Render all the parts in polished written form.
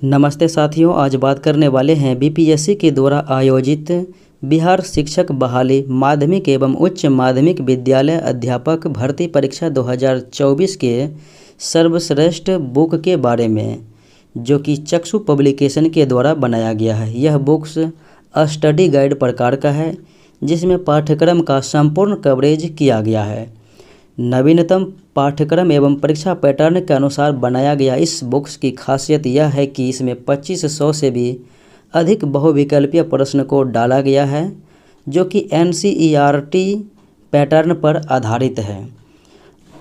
नमस्ते साथियों, आज बात करने वाले हैं बीपीएससी के द्वारा आयोजित बिहार शिक्षक बहाली माध्यमिक एवं उच्च माध्यमिक विद्यालय अध्यापक भर्ती परीक्षा 2024 के सर्वश्रेष्ठ बुक के बारे में, जो कि चक्षु पब्लिकेशन के द्वारा बनाया गया है। यह बुक्स स्टडी गाइड प्रकार का है, जिसमें पाठ्यक्रम का संपूर्ण कवरेज किया गया है। नवीनतम पाठ्यक्रम एवं परीक्षा पैटर्न के अनुसार बनाया गया इस बुक्स की खासियत यह है कि इसमें 2500 से भी अधिक बहुविकल्पीय प्रश्न को डाला गया है, जो कि एनसीईआरटी पैटर्न पर आधारित है।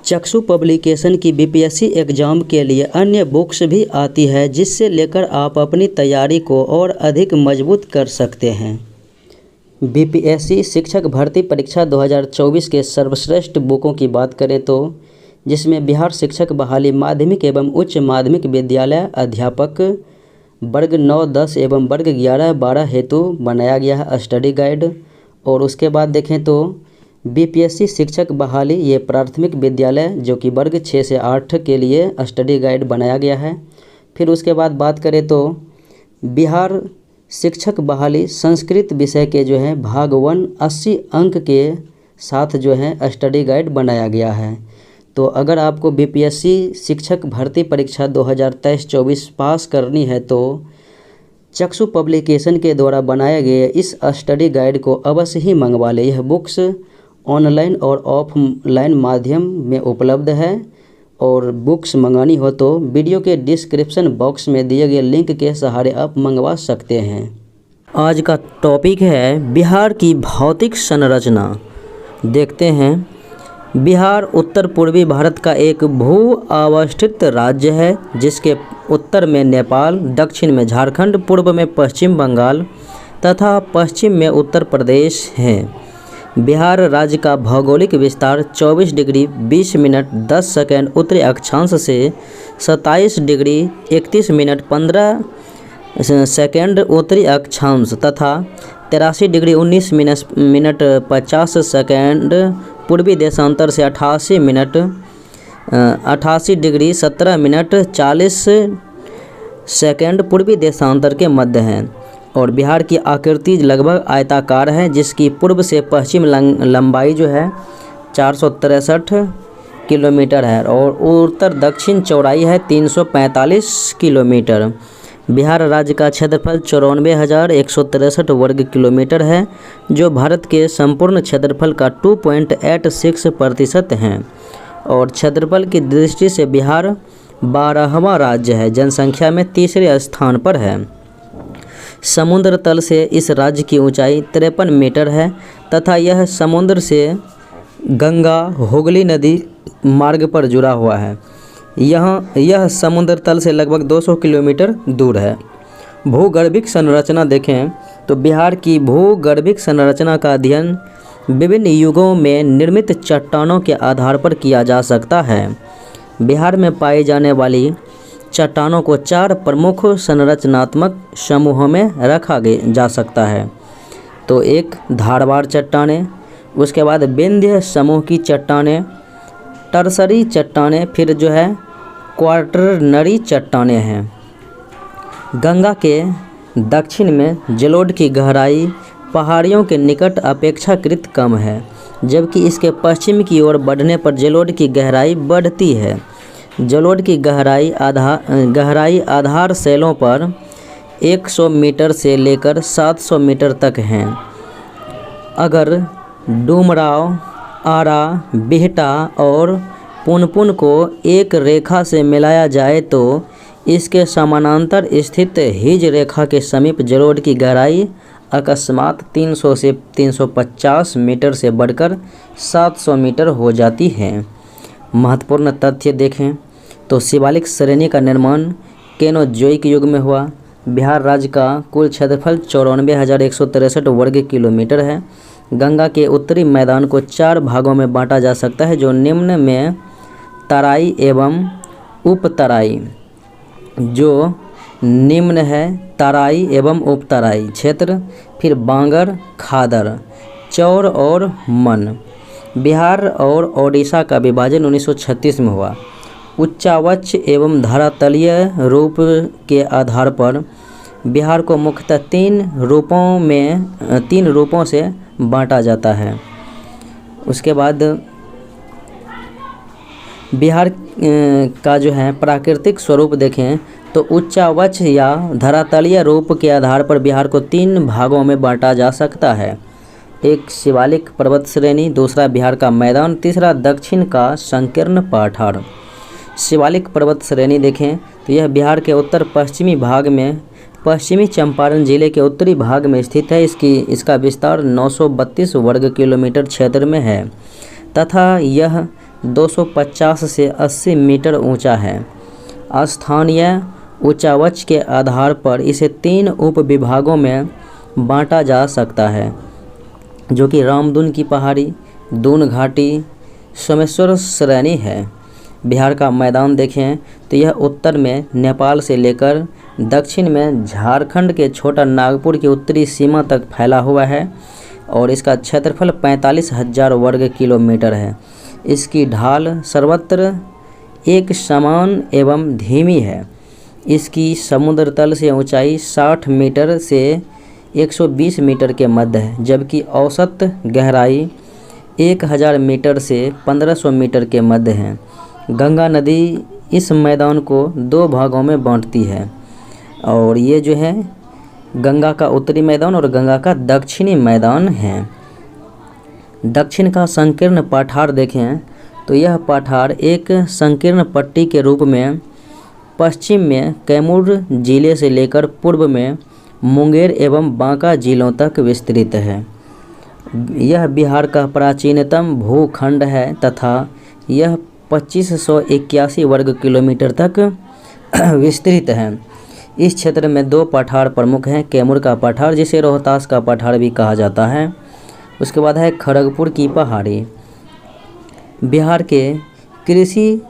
चक्षु पब्लिकेशन की बीपीएससी एग्ज़ाम के लिए अन्य बुक्स भी आती है, जिससे लेकर आप अपनी तैयारी को और अधिक मजबूत कर सकते हैं। बीपीएससी शिक्षक भर्ती परीक्षा 2024 के सर्वश्रेष्ठ बुकों की बात करें तो जिसमें बिहार शिक्षक बहाली माध्यमिक एवं उच्च माध्यमिक विद्यालय अध्यापक वर्ग 9, 10 एवं वर्ग 11, 12 हेतु बनाया गया है स्टडी गाइड। और उसके बाद देखें तो बीपीएससी शिक्षक बहाली ये प्राथमिक विद्यालय जो कि वर्ग 6 से 8 के लिए स्टडी गाइड बनाया गया है। फिर उसके बाद बात करें तो बिहार शिक्षक बहाली संस्कृत विषय के जो है भाग 1 80 अंक के साथ जो है स्टडी गाइड बनाया गया है। तो अगर आपको बीपीएससी शिक्षक भर्ती परीक्षा 2023-24 पास करनी है तो चक्षु पब्लिकेशन के द्वारा बनाए गए इस स्टडी गाइड को अवश्य ही मंगवा लें। यह बुक्स ऑनलाइन और ऑफलाइन माध्यम में उपलब्ध है, और बुक्स मंगानी हो तो वीडियो के डिस्क्रिप्शन बॉक्स में दिए गए लिंक के सहारे आप मंगवा सकते हैं। आज का टॉपिक है बिहार की भौतिक संरचना। देखते हैं। बिहार उत्तर पूर्वी भारत का एक भू-अवस्थित राज्य है, जिसके उत्तर में नेपाल, दक्षिण में झारखंड, पूर्व में पश्चिम बंगाल तथा पश्चिम में उत्तर प्रदेश है। बिहार राज्य का भौगोलिक विस्तार 24 डिग्री 20 मिनट 10 सेकंड उत्तरी अक्षांश से 27 डिग्री 31 मिनट 15 सेकंड उत्तरी अक्षांश तथा 83 डिग्री 19 मिनट 50 सेकंड पूर्वी देशांतर से 88 डिग्री 17 मिनट 40 सेकंड पूर्वी देशांतर के मध्य हैं। और बिहार की आकृति लगभग आयताकार है, जिसकी पूर्व से पश्चिम लंबाई जो है 463 किलोमीटर है और उत्तर दक्षिण चौड़ाई है 345 किलोमीटर। बिहार राज्य का क्षेत्रफल 94,163 वर्ग किलोमीटर है, जो भारत के संपूर्ण क्षेत्रफल का 2.86% है। और क्षेत्रफल की दृष्टि से बिहार 12वां राज्य है, जनसंख्या में तीसरे स्थान पर है। समुद्र तल से इस राज्य की ऊंचाई 53 मीटर है तथा यह समुद्र से गंगा हुगली नदी मार्ग पर जुड़ा हुआ है। यह समुद्र तल से लगभग 200 किलोमीटर दूर है। भूगर्भिक संरचना देखें तो बिहार की भूगर्भिक संरचना का अध्ययन विभिन्न युगों में निर्मित चट्टानों के आधार पर किया जा सकता है। बिहार में पाई जाने वाली चट्टानों को 4 प्रमुख संरचनात्मक समूहों में रखा जा सकता है। तो एक धारवाड़ चट्टानें, उसके बाद विंध्य समूह की चट्टानें, टर्सरी चट्टानें, फिर जो है क्वार्टरनरी चट्टानें हैं। गंगा के दक्षिण में जलोढ़ की गहराई पहाड़ियों के निकट अपेक्षाकृत कम है, जबकि इसके पश्चिम की ओर बढ़ने पर जलोढ़ की गहराई बढ़ती है। जलोढ़ की गहराई आधार शैलों पर 100 मीटर से लेकर 700 मीटर तक हैं। अगर डुमराव, आरा, बिहटा और पुनपुन को एक रेखा से मिलाया जाए तो इसके समानांतर स्थित हिज रेखा के समीप जलोढ़ की गहराई अकस्मात 300 से 350 मीटर से बढ़कर 700 मीटर हो जाती है। महत्वपूर्ण तथ्य देखें तो शिवालिक श्रेणी का निर्माण केनोजोइक युग में हुआ। बिहार राज्य का कुल क्षेत्रफल 94,163 वर्ग किलोमीटर है। गंगा के उत्तरी मैदान को 4 भागों में बांटा जा सकता है, जो निम्न में तराई एवं उपतराई जो निम्न है तराई एवं उपतराई क्षेत्र, फिर बांगर, खादर, चौर और मन। बिहार और ओडिशा का विभाजन 1936 में हुआ। उच्चावच एवं धरातलीय रूप के आधार पर बिहार को मुख्यतः तीन रूपों से बांटा जाता है। उसके बाद बिहार का जो है प्राकृतिक स्वरूप देखें तो उच्चावच या धरातलीय रूप के आधार पर बिहार को 3 भागों में बांटा जा सकता है। एक शिवालिक पर्वत श्रेणी, दूसरा बिहार का मैदान, तीसरा दक्षिण का संकीर्ण पठार। शिवालिक पर्वत श्रेणी देखें तो यह बिहार के उत्तर पश्चिमी भाग में पश्चिमी चंपारण जिले के उत्तरी भाग में स्थित है। इसका विस्तार 932 वर्ग किलोमीटर क्षेत्र में है तथा यह 250 से 80 मीटर ऊंचा है। स्थानीय उच्चावच के आधार पर इसे 3 उप विभागों में बांटा जा सकता है, जो कि रामदून की पहाड़ी, दून घाटी, सोमेश्वर श्रेणी है। बिहार का मैदान देखें तो यह उत्तर में नेपाल से लेकर दक्षिण में झारखंड के छोटा नागपुर की उत्तरी सीमा तक फैला हुआ है और इसका क्षेत्रफल 45,000 वर्ग किलोमीटर है। इसकी ढाल सर्वत्र एक समान एवं धीमी है। इसकी समुद्र तल से ऊंचाई 60 मीटर से 120 मीटर के मध्य है, जबकि औसत गहराई 1000 मीटर से 1500 मीटर के मध्य है। गंगा नदी इस मैदान को 2 भागों में बांटती है और ये जो है गंगा का उत्तरी मैदान और गंगा का दक्षिणी मैदान है। दक्षिण का संकीर्ण पठार देखें तो यह पठार एक संकीर्ण पट्टी के रूप में पश्चिम में कैमूर जिले से लेकर पूर्व में मुंगेर एवं बांका जिलों तक विस्तृत है। यह बिहार का प्राचीनतम भूखंड है तथा यह 2581 वर्ग किलोमीटर तक विस्तृत है। इस क्षेत्र में 2 पठार प्रमुख हैं। कैमूर का पठार, जिसे रोहतास का पठार भी कहा जाता है। उसके बाद है खड़गपुर की पहाड़ी। बिहार के कृषि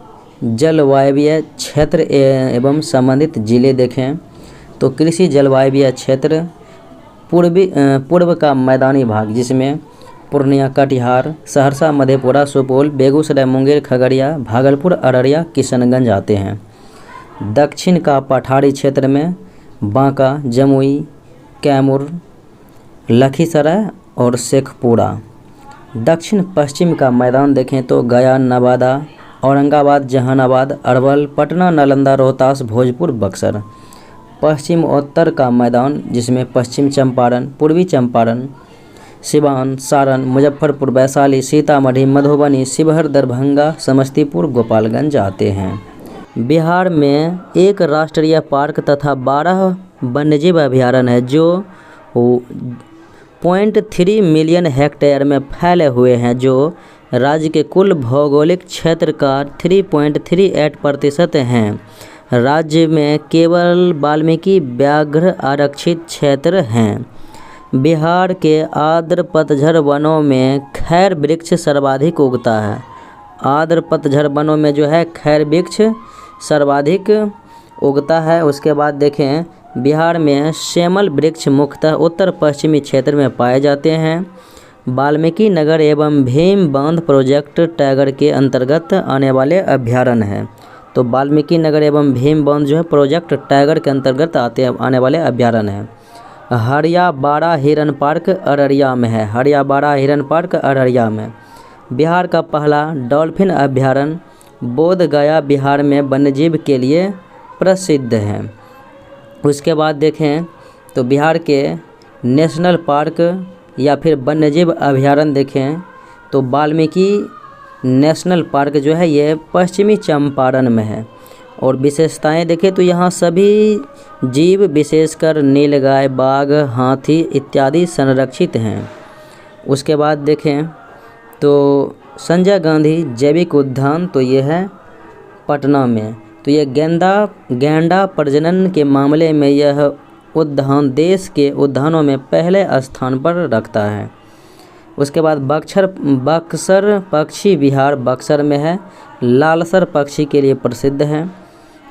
जलवायवीय क्षेत्र एवं संबंधित जिले देखें तो कृषि जलवायवीय क्षेत्र पूर्व का मैदानी भाग, जिसमें पूर्णिया, कटिहार, सहरसा, मधेपुरा, सुपौल, बेगूसराय, मुंगेर, खगड़िया, भागलपुर, अररिया, किशनगंज आते हैं। दक्षिण का पठारी क्षेत्र में बांका, जमुई, कैमूर, लखीसराय और शेखपुरा। दक्षिण पश्चिम का मैदान देखें तो गया, नवादा, औरंगाबाद, जहानाबाद, अरवल, पटना, नालंदा, रोहतास, भोजपुर, बक्सर। पश्चिम उत्तर का मैदान, जिसमें पश्चिम चंपारण, पूर्वी चंपारण, सिवान, सारण, मुजफ्फरपुर, वैशाली, सीतामढ़ी, मधुबनी, शिवहर, दरभंगा, समस्तीपुर, गोपालगंज आते हैं। बिहार में एक राष्ट्रीय पार्क तथा 12 वन्यजीव अभयारण्य है जो 0.3 मिलियन हेक्टेयर में फैले हुए हैं, जो राज्य के कुल भौगोलिक क्षेत्र का 3.38% हैं। राज्य में केवल वाल्मीकि व्याघ्र आरक्षित क्षेत्र हैं। बिहार के आर्द्र पतझड़ वनों में खैर वृक्ष सर्वाधिक उगता है। आर्द्र पतझड़ वनों में जो है खैर वृक्ष सर्वाधिक उगता है। उसके बाद देखें बिहार में सेमल वृक्ष मुख्यतः उत्तर पश्चिमी क्षेत्र में पाए जाते हैं। वाल्मीकि नगर एवं भीम बांध प्रोजेक्ट टाइगर के अंतर्गत आने वाले अभ्यारण्य हैं। तो वाल्मीकि नगर एवं भीम बांध जो है प्रोजेक्ट टाइगर के अंतर्गत आने वाले अभ्यारण्य हैं। हरियाबाड़ा हिरन पार्क अररिया में है। हरियाबाड़ा हिरन पार्क अररिया में। बिहार का पहला डॉल्फिन अभ्यारण्य बोध गया बिहार में वन्यजीव के लिए प्रसिद्ध है। उसके बाद देखें तो बिहार के नेशनल पार्क या फिर वन्यजीव अभ्यारण्य देखें तो वाल्मीकि नेशनल पार्क जो है ये पश्चिमी चंपारण में है। और विशेषताएं देखें तो यहाँ सभी जीव विशेषकर नीलगाय, बाघ, हाथी इत्यादि संरक्षित हैं। उसके बाद देखें तो संजय गांधी जैविक उद्यान, तो ये है पटना में। तो ये गैंडा प्रजनन के मामले में यह उद्यान देश के उद्यानों में पहले स्थान पर रखता है। उसके बाद बक्सर पक्षी विहार बक्सर में है। लालसर पक्षी के लिए प्रसिद्ध है।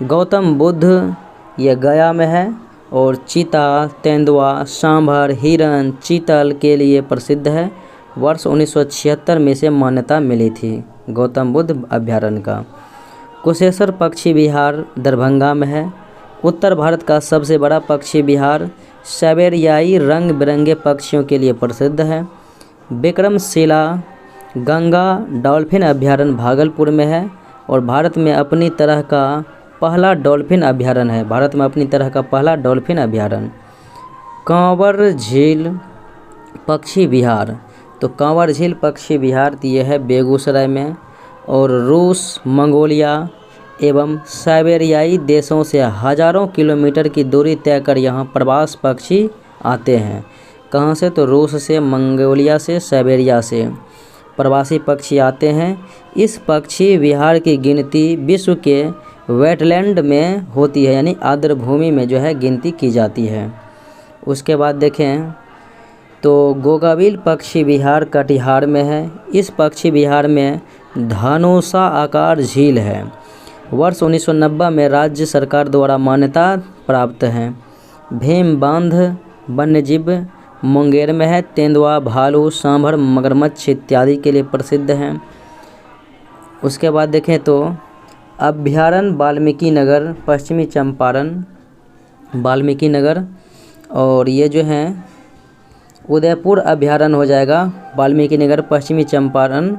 गौतम बुद्ध ये गया में है। और चीता, तेंदुआ, सांभर, हिरन, चीतल के लिए प्रसिद्ध है। वर्ष 1976 में से मान्यता मिली थी गौतम बुद्ध अभ्यारण्य का। कुशेश्वर पक्षी विहार दरभंगा में है। उत्तर भारत का सबसे बड़ा पक्षी विहार साइबेरियाई रंग बिरंगे पक्षियों के लिए प्रसिद्ध है। विक्रमशिला गंगा डॉल्फिन अभयारण्य भागलपुर में है और भारत में अपनी तरह का पहला डॉल्फिन अभयारण्य है। भारत में अपनी तरह का पहला डॉल्फिन अभयारण्य। कांवर झील पक्षी विहार, तो कांवर झील पक्षी विहार ये है बेगूसराय में। और रूस, मंगोलिया एवं साइबेरियाई देशों से हज़ारों किलोमीटर की दूरी तय कर यहाँ प्रवास पक्षी आते हैं। कहाँ से? तो रूस से, मंगोलिया से, साइबेरिया से प्रवासी पक्षी आते हैं। इस पक्षी विहार की गिनती विश्व के वेटलैंड में होती है, यानी आर्द्र भूमि में जो है गिनती की जाती है। उसके बाद देखें तो गोगाविल पक्षी विहार कटिहार में है। इस पक्षी विहार में धनुषा आकार झील है। वर्ष 1990 में राज्य सरकार द्वारा मान्यता प्राप्त है। भीम बांध वन्यजीव मुंगेर में है। तेंदुआ, भालू, सांभर, मगरमच्छ इत्यादि के लिए प्रसिद्ध हैं। उसके बाद देखें तो अभयारण्य वाल्मीकि नगर पश्चिमी चंपारण, वाल्मीकि नगर, और ये जो हैं उदयपुर अभयारण्य हो जाएगा। वाल्मीकि नगर पश्चिमी चंपारण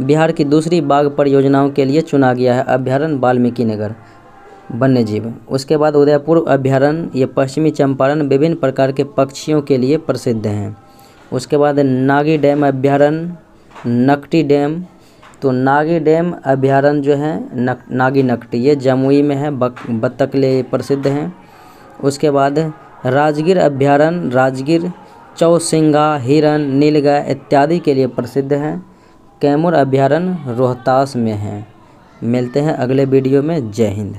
बिहार की दूसरी बाघ परियोजनाओं के लिए चुना गया है अभयारण्य वाल्मीकि नगर वन्यजीव। उसके बाद उदयपुर अभयारण्य, ये पश्चिमी चंपारण विभिन्न प्रकार के पक्षियों के लिए प्रसिद्ध हैं। उसके बाद नागी डैम अभयारण्य, नकटी डैम, तो नागी डैम अभयारण्य जो है नागी नकटी, ये जमुई में है, बत्तख के लिए प्रसिद्ध हैं। उसके बाद राजगीर अभयारण्य, राजगीर चौसिंगा, हिरन, नीलगाय इत्यादि के लिए प्रसिद्ध हैं। कैमूर अभयारण्य रोहतास में है। मिलते हैं अगले वीडियो में। जय हिंद।